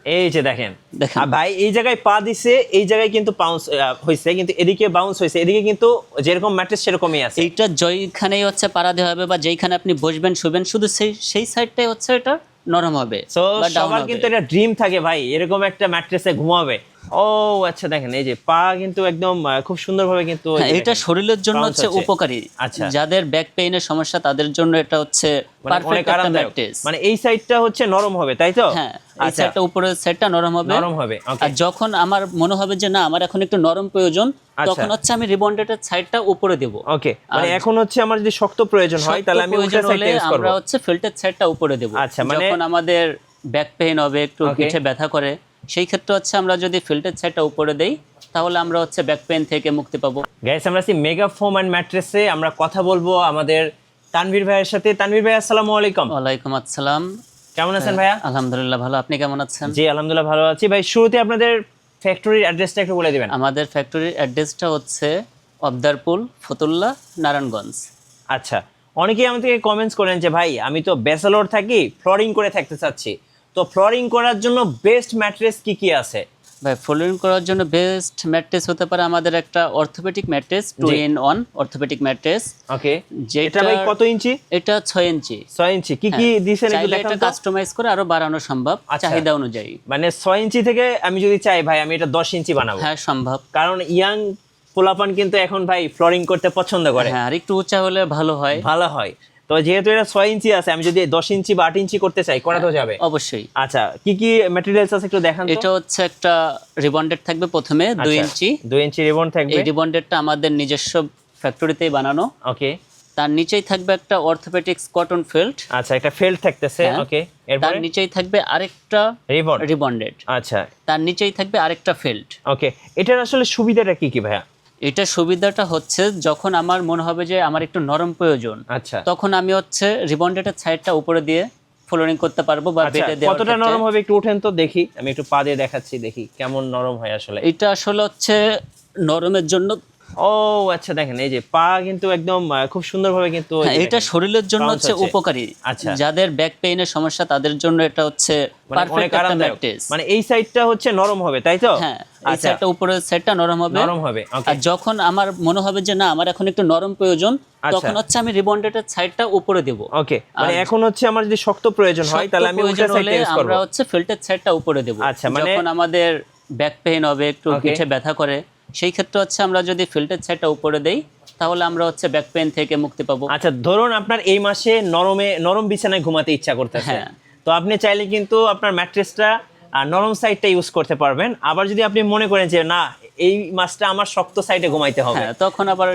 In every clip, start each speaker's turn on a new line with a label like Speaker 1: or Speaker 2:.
Speaker 1: এই যে দেখেন
Speaker 2: দেখেন।
Speaker 1: ভাই এই জায়গায় পা দিছে, এই জায়গায় কিন্তু বাউন্স হয়েছে, কিন্তু এদিকে বাউন্স হয়েছে, এদিকে কিন্তু যেরকম ম্যাট্রেস সেরকমই আছে।
Speaker 2: এইটা যেইখানেই হচ্ছে পাড়া দেওয়া হবে বা যেইখানে আপনি বসবেন শুবেন, শুধু সেই সাইডটাই হচ্ছে এটা নরম হবে
Speaker 1: সো
Speaker 2: বা ডাউন
Speaker 1: সবার
Speaker 2: হবে।
Speaker 1: কিন্তু এটা ড্রিম থাকে ভাই এরকম একটা ম্যাট্রেসে ঘুমাবে। ও আচ্ছা দেখেন এই যে পা কিন্তু একদম খুব সুন্দরভাবে কিন্তু
Speaker 2: হ্যাঁ, এটা শরীরের জন্য
Speaker 1: bounce
Speaker 2: হচ্ছে উপকারী।
Speaker 1: আচ্ছা।
Speaker 2: যাদের ব্যাক পেইনের সমস্যা তাদের জন্য এটা হচ্ছে
Speaker 1: মানে অনেক
Speaker 2: পারফেক্ট একটা
Speaker 1: আরামদায়ক।
Speaker 2: ম্যাট্রেস।
Speaker 1: মানে এই সাইডটা হচ্ছে নরম হবে তাই তো?
Speaker 2: হ্যাঁ, এই
Speaker 1: আচ্ছা
Speaker 2: সাইডটা উপরের সাইডটা নরম হবে।
Speaker 1: নরম হবে, ওকে।
Speaker 2: আর যখন আমার মনে হবে যে না আমার এখন একটু নরম প্রয়োজন,
Speaker 1: আচ্ছা।
Speaker 2: তখন হচ্ছে আমি রিবন্ডেডের সাইডটা উপরে দেব।
Speaker 1: ওকে, মানে এখন হচ্ছে আমার যদি শক্ত প্রয়োজন হয় তাহলে আমি উল্টা সাইডটা ইউজ করব।
Speaker 2: আমরা হচ্ছে ফিল্টের সাইডটা উপরে দেব।
Speaker 1: আচ্ছা, মানে
Speaker 2: যখন আমাদের ব্যাক পেইন হবে, একটু
Speaker 1: Okay.
Speaker 2: পিঠে ব্যথা করে, সেই ক্ষেত্রে হচ্ছে আমরা যদি ফিল্টের সাইডটা উপরে দেই তাহলে আমরা হচ্ছে ব্যাক পেইন থেকে মুক্তি পাবো।
Speaker 1: গাইস আমরা আছি মেগা ফোম এন্ড ম্যাট্রেসে, আমরা কথা বলবো আমাদের তানভীর ভাইয়ের সাথে। তানভীর ভাই আসসালামু আলাইকুম।
Speaker 2: ওয়ালাইকুম আসসালাম।
Speaker 1: কেমন আছেন ভাইয়া?
Speaker 2: আলহামদুলিল্লাহ ভালো, আপনি কেমন আছেন?
Speaker 1: জি আলহামদুলিল্লাহ ভালো আছি। ভাই শুরুতে আপনাদের ফ্যাক্টরির অ্যাড্রেসটা একটু বলে দিবেন।
Speaker 2: আমাদের ফ্যাক্টরির অ্যাড্রেসটা হচ্ছে অবদারপুল, ফতুল্লা, নারায়ণগঞ্জ।
Speaker 1: আচ্ছা, অনেকেই আমাদেরকে কমেন্টস করেন যে ভাই আমি তো ব্যাচেলর থাকি, ফ্লোরিং করে থাকতে চাচ্ছি, তো ফ্লোরিং করার জন্য বেস্ট ম্যাট্রেস কি কি আছে?
Speaker 2: ভাই ফ্লোরিং করার জন্য বেস্ট ম্যাট্রেস হতে পারে আমাদের একটা orthopaedic mattress, 2-in-1 orthopaedic mattress.
Speaker 1: Okay,
Speaker 2: যেটা
Speaker 1: এটা ভাই কত ইঞ্চি?
Speaker 2: এটা 6 ইঞ্চি।
Speaker 1: 6 ইঞ্চি। কি কি দিছেন একটু
Speaker 2: চাইলে
Speaker 1: দেখান
Speaker 2: এটা
Speaker 1: তো।
Speaker 2: কাস্টমাইজ করে আরো বাড়ানো সম্ভব
Speaker 1: আচ্ছা।
Speaker 2: চাহিদা অনুযায়ী।
Speaker 1: মানে 6 ইঞ্চি থেকে আমি যদি চাই ভাই আমি এটা 10 ইঞ্চি বানাবো।
Speaker 2: হ্যাঁ সম্ভব।
Speaker 1: কারণ ইয়াং পোলাপান কিন্তু এখন ভাই ফ্লোরিং করতে পছন্দ করে।
Speaker 2: হ্যাঁ, আর একটু উঁচা হলে ভালো হয়।
Speaker 1: ভালো হয়। তো যেহেতু এটা 6 ইঞ্চি আছে, আমি যদি 10 ইঞ্চি বা 8 ইঞ্চি করতে চাই করা তো যাবে?
Speaker 2: অবশ্যই।
Speaker 1: আচ্ছা, কি কি ম্যাটেরিয়ালস আছে একটু দেখান তো।
Speaker 2: এটা হচ্ছে একটা রিবন্ডেড থাকবে প্রথমে 2 ইঞ্চি।
Speaker 1: 2 ইঞ্চি রিবন থাকবে।
Speaker 2: এই রিবন্ডেডটা আমাদের নিজস্ব ফ্যাক্টরিতেই বানানো।
Speaker 1: ওকে।
Speaker 2: তার নিচেই থাকবে একটা অর্থোপেডিক্স কটন ফেল্ট।
Speaker 1: আচ্ছা, একটা ফেল্ট থাকতেছে।
Speaker 2: হ্যাঁ।
Speaker 1: ওকে,
Speaker 2: তার
Speaker 1: এরপরে
Speaker 2: নিচেই থাকবে আরেকটা
Speaker 1: রিবন।
Speaker 2: রিবন্ডেড।
Speaker 1: আচ্ছা,
Speaker 2: তার নিচেই থাকবে আরেকটা ফেল্ট।
Speaker 1: ওকে। এটার আসলে সুবিধাটা কি কি ভাইয়া?
Speaker 2: এটা সুবিধাটা হচ্ছে যখন আমার মনে হবে যে আমার একটু নরম প্রয়োজন,
Speaker 1: আচ্ছা
Speaker 2: তখন আমি হচ্ছে রিবন্ডেডের সাইডটা উপরে দিয়ে ফ্লোরিং করতে পারবো বা
Speaker 1: আচ্ছা,
Speaker 2: বেডে দেওয়ার
Speaker 1: কতটা
Speaker 2: ক্ষেত্রে।
Speaker 1: নরম হবে একটু ওঠেন তো দেখি, আমি একটু পা দিয়ে দেখাচ্ছি, দেখি কেমন নরম হয় আসলে।
Speaker 2: এটা আসলে হচ্ছে নরমের জন্য।
Speaker 1: ও আচ্ছা, দেখেন এই যে পা কিন্তু একদম খুব সুন্দরভাবে কিন্তু
Speaker 2: হ্যাঁ, এটা শরীরের জন্য
Speaker 1: bounce
Speaker 2: হচ্ছে
Speaker 1: হচ্ছে।
Speaker 2: উপকারী।
Speaker 1: আচ্ছা।
Speaker 2: যাদের ব্যাক পেইনের সমস্যা তাদের জন্য এটা হচ্ছে
Speaker 1: মানে অনেক
Speaker 2: পারফেক্ট একটা
Speaker 1: আরামদায়ক।
Speaker 2: ম্যাট্রেস।
Speaker 1: মানে এই সাইডটা হচ্ছে নরম হবে তাই তো?
Speaker 2: হ্যাঁ, এই
Speaker 1: আচ্ছা,
Speaker 2: সাইডটা উপরের সাইডটা নরম হবে।
Speaker 1: নরম হবে। ওকে।
Speaker 2: আর যখন আমার মনে হবে যে না আমার এখন একটু নরম প্রয়োজন,
Speaker 1: আচ্ছা।
Speaker 2: তখন হচ্ছে আমি রিবন্ডেডের সাইডটা উপরে দেব।
Speaker 1: ওকে, মানে এখন হচ্ছে আমার যদি শক্ত প্রয়োজন হয় তাহলে আমি উল্টা সাইডটা ইউজ করব।
Speaker 2: আমরা হচ্ছে ফিল্টের সাইডটা উপরে দেব।
Speaker 1: আচ্ছা, মানে
Speaker 2: যখন আমাদের ব্যাক পেইন হবে, একটু
Speaker 1: Okay.
Speaker 2: পিঠে ব্যথা করে, সেই ক্ষেত্রে হচ্ছে আমরা যদি ফিল্টের সাইডটা উপরে দেই তাহলে আমরা হচ্ছে ব্যাক পেইন থেকে মুক্তি পাবো।
Speaker 1: আচ্ছা, ধরুন আপনার এই মাসে নরম বিছানায় ঘুমাতে ইচ্ছা করতেছে,
Speaker 2: হ্যাঁ।
Speaker 1: তো আপনি চাইলে কিন্তু আপনার ম্যাট্রেসটা নরম সাইডটা ইউজ করতে পারবেন। আবার যদি আপনি মনে করেন যে না এই মাসটা আমার শক্ত সাইডে ঘুমাইতে হবে,
Speaker 2: হ্যাঁ, তখন আবার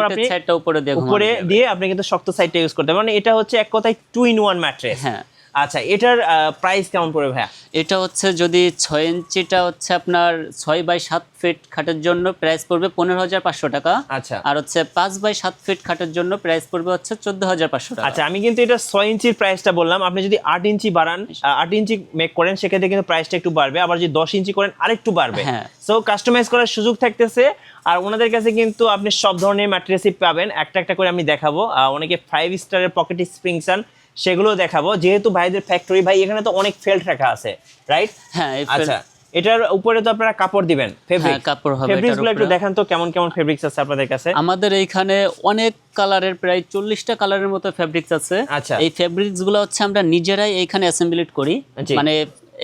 Speaker 1: আপনি
Speaker 2: সাইডটা উপরে দিয়ে ঘুমানো
Speaker 1: উপরে
Speaker 2: যাবে।
Speaker 1: দিয়ে আপনি কিন্তু শক্ত সাইডটা ইউজ করতে পারবেন। মানে এটা হচ্ছে এক কথায় 2-in-1 ম্যাট্রেস।
Speaker 2: হ্যাঁ।
Speaker 1: আচ্ছা, এটার প্রাইস কেমন পড়বে ভাইয়া?
Speaker 2: এটা হচ্ছে যদি 6 ইঞ্চিটা হচ্ছে আপনার 6/7 ফিট খাটের জন্য প্রাইস পড়বে 15,500 টাকা।
Speaker 1: আচ্ছা
Speaker 2: আর হচ্ছে 5/7 ফিট খাটের জন্য প্রাইস পড়বে হচ্ছে 14,500 টাকা।
Speaker 1: আচ্ছা, আমি কিন্তু এটা 6 ইঞ্চির প্রাইসটা বললাম। আপনি যদি 8 ইঞ্চি বাড়ান, 8 ইঞ্চি মেক করেন, সেক্ষেত্রে কিন্তু প্রাইসটা একটু বাড়বে। আবার যদি 10 ইঞ্চি করেন আরেকটু বাড়বে।
Speaker 2: হ্যাঁ।
Speaker 1: সো কাস্টমাইজ করার সুযোগ থাকতেছে। আর ওনাদের কাছে কিন্তু আপনি সব ধরনের ম্যাট্রেসই পাবেন। একটা একটা করে আমি দেখাবো। অনেকে 5 স্টারের পকেট স্প্রিং চান, সেগুলো দেখাবো। যেহেতু ভাইদের ফ্যাক্টরি, ভাই এখানে তো অনেক ফেল্ট রাখা আছে, রাইট?
Speaker 2: হ্যাঁ,
Speaker 1: আচ্ছা, এটার উপরে তো আপনারা কাপড় দিবেন, ফেব্রিক।
Speaker 2: হ্যাঁ, কাপড় হবে
Speaker 1: ফেব্রিক্সগুলো
Speaker 2: এটার
Speaker 1: একটু
Speaker 2: উপরে।
Speaker 1: দেখান তো কেমন কেমন ফেব্রিক্স আছে আপনাদের কাছে।
Speaker 2: আমাদের এইখানে অনেক কালারের, প্রায় 40টা কালারের মতো ফেব্রিক্স আছে।
Speaker 1: আচ্ছা।
Speaker 2: এই ফেব্রিক্স গুলো হচ্ছে আমরা নিজেরাই এইখানে অ্যাসেম্বলিড করি।
Speaker 1: জি।
Speaker 2: মানে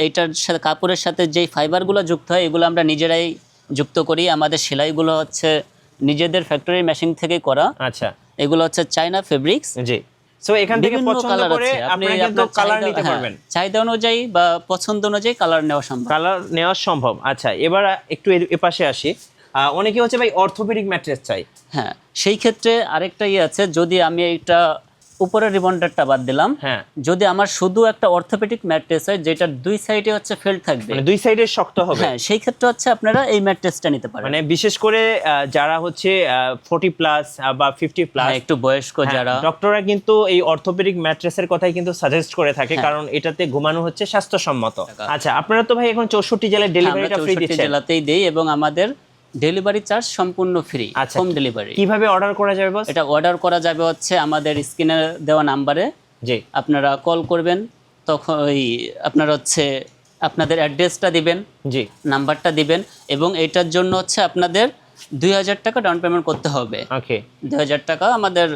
Speaker 2: এইটার সাথে কাপড়ের সাথে যেই ফাইবারগুলো যুক্ত হয় এগুলো আমরা নিজেরাই যুক্ত করি। আমাদের সেলাইগুলো হচ্ছে নিজেদের ফ্যাক্টরি মেশিন থেকে করা।
Speaker 1: আচ্ছা,
Speaker 2: এগুলো হচ্ছে চায়না ফেব্রিক্স।
Speaker 1: জি। সো এখান থেকে
Speaker 2: বিভিন্ন
Speaker 1: পছন্দ
Speaker 2: কালার
Speaker 1: করে
Speaker 2: আছে,
Speaker 1: আপনি কিন্তু
Speaker 2: আপনার
Speaker 1: কালার
Speaker 2: চাহিদা-
Speaker 1: নিতে
Speaker 2: হ্যাঁ,
Speaker 1: পারবেন।
Speaker 2: চাহিদা অনুযায়ী বা পছন্দ অনুযায়ী কালার নেওয়া সম্ভব।
Speaker 1: কালার নেওয়া সম্ভব। আচ্ছা, এবার একটু এপাশে আসি। অনেকে হচ্ছে ভাই অর্থোপেডিক ম্যাট্রেস চাই।
Speaker 2: হ্যাঁ, সেই ক্ষেত্রে আরেকটা আছে, যদি আমি এইটা উপরের রিবন্ডারটা বাদ দিলাম,
Speaker 1: হ্যাঁ,
Speaker 2: যদি আমার শুধু একটা অর্থোপেডিক ম্যাট্রেস হয় যেটার দুই সাইডে হচ্ছে ফেল্ট থাকবে,
Speaker 1: মানে দুই সাইডে শক্ত হবে।
Speaker 2: হ্যাঁ, সেই ক্ষেত্রে হচ্ছে আপনারা এই ম্যাট্রেসটা নিতে পারেন।
Speaker 1: মানে বিশেষ করে যারা হচ্ছে 40 প্লাস বা 50 প্লাস,
Speaker 2: হ্যাঁ, একটু বয়স্ক যারা,
Speaker 1: ডক্টররা কিন্তু এই অর্থোপেডিক ম্যাট্রেসের কথাই কিন্তু সাজেস্ট করে থাকে,
Speaker 2: হ্যাঁ।
Speaker 1: কারণ এটাতে ঘুমানো হচ্ছে স্বাস্থ্যসম্মত। আচ্ছা, আপনারা তো ভাই এখন 64 জেলায়
Speaker 2: আমরা
Speaker 1: ডেলিভারিটা ফ্রি
Speaker 2: 64
Speaker 1: দিচ্ছেন।
Speaker 2: জেলাতেই দেই এবং আমাদের ডেলিভারি চার্জ সম্পূর্ণ ফ্রি,
Speaker 1: আচ্ছা,
Speaker 2: হোম ডেলিভারি।
Speaker 1: কিভাবে অর্ডার করা যাবে বস?
Speaker 2: এটা অর্ডার করা যাবে হচ্ছে আমাদের স্ক্রিনে দেওয়া নাম্বারে।
Speaker 1: জি।
Speaker 2: আপনারা কল করবেন, তখন ওই আপনারা হচ্ছে আপনাদের অ্যাড্রেসটা দিবেন,
Speaker 1: জি
Speaker 2: নাম্বারটা দিবেন, এবং এটার জন্য হচ্ছে আপনাদের 2000 টাকা ডাউন পেমেন্ট করতে হবে।
Speaker 1: ওকে
Speaker 2: 2000 টাকা আমাদের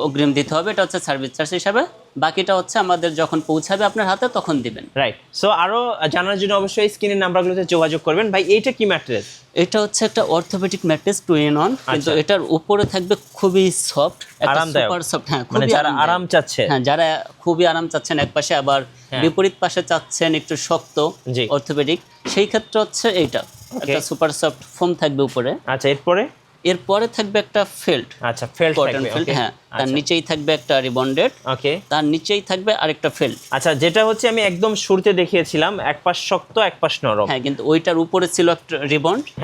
Speaker 2: অগ্রিম দিতে হবে, এটা হচ্ছে সার্ভিস চার্জ হিসাবে। বাকিটা হচ্ছে আমাদের যখন পৌঁছাবে আপনার হাতে তখন দিবেন।
Speaker 1: রাইট। সো আরো জানার জন্য অবশ্যই স্ক্রিনের নাম্বারগুলোতে যোগাযোগ করবেন। ভাই এইটা কি ম্যাট্রেস?
Speaker 2: এটা হচ্ছে একটা অর্থোপেডিক ম্যাট্রেস 2-in-1, কিন্তু
Speaker 1: আচ্ছা।
Speaker 2: এটার উপরে থাকবে খুবই সফট, একটা
Speaker 1: আরামদায়ক।
Speaker 2: Super soft. হ্যাঁ,
Speaker 1: মানে
Speaker 2: খুবই
Speaker 1: যারা আরাম চাচ্ছে।
Speaker 2: হ্যাঁ, যারা খুবই আরাম চাচ্ছেন এক পাশে, আবার
Speaker 1: হ্যাঁ।
Speaker 2: বিপরীত পাশে চাচ্ছেন একটু শক্ত
Speaker 1: জি।
Speaker 2: অর্থোপেডিক, সেই ক্ষেত্রে হচ্ছে এইটা একটা সুপার সফট ফোম থাকবে উপরে।
Speaker 1: আচ্ছা এরপরে?
Speaker 2: এরপরে থাকবে একটা ফেল্ট,
Speaker 1: আচ্ছা ফেল্ট
Speaker 2: কটন
Speaker 1: থাকবে।
Speaker 2: ফেল্ট।
Speaker 1: ওকে
Speaker 2: হ্যাঁ, তার নিচেই থাকবে একটা রিবন্ডেড,
Speaker 1: ওকে
Speaker 2: তার নিচেই থাকবে আরেকটা ফেল্ট।
Speaker 1: আচ্ছা যেটা হচ্ছে আমি একদম শুরুতে দেখিয়েছিলাম, এক পাশ শক্ত এক পাশ নরম।
Speaker 2: হ্যাঁ, কিন্তু ওইটার উপরে ছিল একটা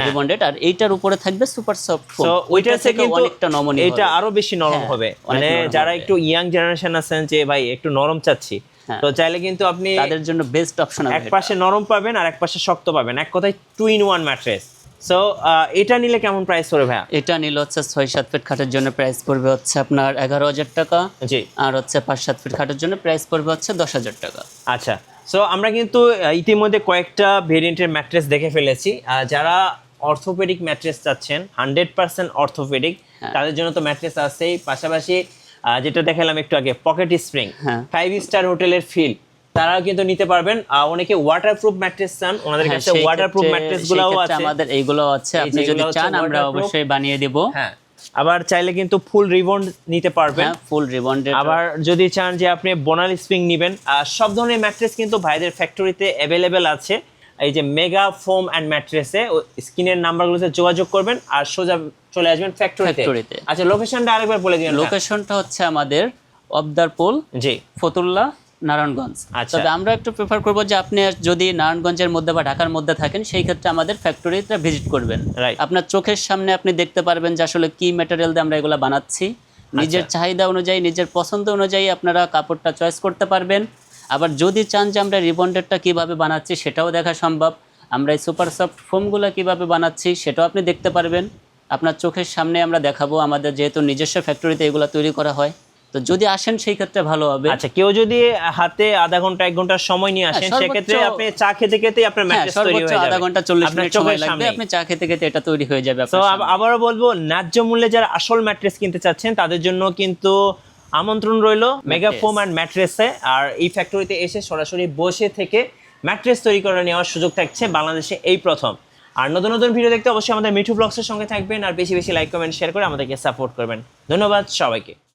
Speaker 2: রিবন্ডেড, আর এইটার উপরে থাকবে সুপার সফট ফোম।
Speaker 1: তো ওইটার থেকে কিন্তু
Speaker 2: অনেকটা নমনীয়
Speaker 1: এটা
Speaker 2: হবে।
Speaker 1: আরো বেশি নরম
Speaker 2: হ্যাঁ,
Speaker 1: হবে।
Speaker 2: অনেক
Speaker 1: মানে
Speaker 2: নরম
Speaker 1: যারা
Speaker 2: হবে।
Speaker 1: একটু ইয়াং জেনারেশন আছেন যে ভাই একটু নরম চাচ্ছি,
Speaker 2: হ্যাঁ।
Speaker 1: তো চাইলে কিন্তু আপনি
Speaker 2: তাদের জন্য বেস্ট অপশন
Speaker 1: এক পাশে নরম পাবেন আর এক পাশে শক্ত পাবেন, এক কথায় 2-in-1 ম্যাট্রেস। সো এটা নিলে কেমন প্রাইস পড়বে ভাইয়া?
Speaker 2: এটা নিলে হচ্ছে 6-7 ফিট খাটের জন্য প্রাইস পড়বে হচ্ছে আপনার 11,000 টাকা,
Speaker 1: জি
Speaker 2: আর হচ্ছে 5-7 ফিট খাটের জন্য প্রাইস পড়বে হচ্ছে 10,000 টাকা।
Speaker 1: আচ্ছা। সো আমরা কিন্তু ইতিমধ্যে কয়েকটা ভেরিয়েন্টের ম্যাট্রেস দেখে ফেলেছি। যারা অর্থোপেডিক ম্যাট্রেস চাচ্ছেন 100% অর্থোপেডিক, তাদের জন্য তো ম্যাট্রেস আছেই, পাশাপাশি যেটা দেখালাম একটু আগে পকেট স্প্রিং,
Speaker 2: হ্যাঁ।
Speaker 1: 5 স্টার হোটেলের ফিল, তারাও কিন্তু নিতে পারবেন। অনেকে ওয়াটারপ্রুফ ম্যাট্রেস চান, ওনাদের
Speaker 2: হ্যাঁ,
Speaker 1: কাছে ওয়াটারপ্রুফ ম্যাট্রেসগুলোও আছে।
Speaker 2: আমাদের এইগুলো আছে,
Speaker 1: এই
Speaker 2: আপনি যদি
Speaker 1: যেগুলো হচ্ছে
Speaker 2: চান আমরা
Speaker 1: waterproof।
Speaker 2: অবশ্যই বানিয়ে দেব।
Speaker 1: হ্যাঁ, আবার চাইলে কিন্তু ফুল রিবন্ড নিতে পারবেন।
Speaker 2: হ্যাঁ, ফুল রিবন্ডেড।
Speaker 1: আবার যদি চান যে আপনি বোনাল স্প্রিং নেবেন, সব ধরনের ম্যাট্রেস কিন্তু ভাইদের ফ্যাক্টরিতে অ্যাভেলেবেল আছে। এই যে মেগা ফোম অ্যান্ড ম্যাট্রেসে স্ক্রিনের নাম্বারগুলোতে যোগাযোগ করবেন আর সোজা চলে আসবেন ফ্যাক্টরিতে। আচ্ছা লোকেশনটা আরেকবার বলে দিবেন।
Speaker 2: লোকেশনটা হচ্ছে আমাদের অবদারপুল,
Speaker 1: জি
Speaker 2: ফতুল্লা, নারায়ণগঞ্জ।
Speaker 1: আচ্ছা।
Speaker 2: তবে আমরা একটু প্রেফার করবো যে আপনি যদি নারায়ণগঞ্জের মধ্যে বা ঢাকার মধ্যে থাকেন, সেই ক্ষেত্রে আমাদের ফ্যাক্টরিতে ভিজিট করবেন।
Speaker 1: Right.
Speaker 2: আপনার চোখের সামনে আপনি দেখতে পারবেন যে আসলে কি ম্যাটেরিয়াল দিয়ে আমরা এগুলো বানাচ্ছি। নিজের চাহিদা অনুযায়ী, নিজের পছন্দ অনুযায়ী আপনারা কাপড়টা চয়েস করতে পারবেন। আবার যদি চান যে আমরা রিবন্ডেডটা কিভাবে বানাচ্ছি সেটাও দেখা সম্ভব, আমরা এই সুপার সফট ফোমগুলো কিভাবে বানাচ্ছি সেটাও আপনি দেখতে পারবেন। আপনার চোখের সামনে আমরা দেখাবো, আমাদের যেহেতু নিজস্ব ফ্যাক্টরিতে এগুলো তৈরি করা হয়। তো যদি আসেন সেই ক্ষেত্রে ভালো হবে।
Speaker 1: আচ্ছা কেউ যদি হাতে আধা ঘন্টা 1 ঘন্টা সময় নিয়ে আসেন,
Speaker 2: সর্বোচ্চ-
Speaker 1: সেক্ষেত্রে আপনি চা খেতে খেতে আপনার ম্যাট্রেস তৈরি
Speaker 2: সর্বোচ্চ
Speaker 1: হয়ে যাবে।
Speaker 2: আধা ঘন্টা 40
Speaker 1: আপনার
Speaker 2: মিনিট
Speaker 1: চোখের
Speaker 2: সময় লাগবে,
Speaker 1: সামনেই।
Speaker 2: আপনি চা খেতে খেতে এটা তৈরি হয়ে যাবে
Speaker 1: তো
Speaker 2: আপনার সামনে।
Speaker 1: আবারও বলবো, ন্যায্য মূল্যে যারা আসল ম্যাট্রেস কিনতে চাচ্ছেন তাদের জন্য কিন্তু আমন্ত্রণ রইলো মেগা ফোম অ্যান্ড ম্যাট্রেসে। আর এই ফ্যাক্টরিতে এসে সরাসরি বসে থেকে ম্যাট্রেস তৈরি করে নেওয়ার সুযোগ থাকছে বাংলাদেশে এই প্রথম। আর নতুন নতুন ভিডিও দেখতে অবশ্যই আমাদের মিঠু ব্লগসের সঙ্গে থাকবেন, আর বেশি বেশি লাইক কমেন্ট শেয়ার করে আমাদেরকে সাপোর্ট করবেন। ধন্যবাদ সবাইকে।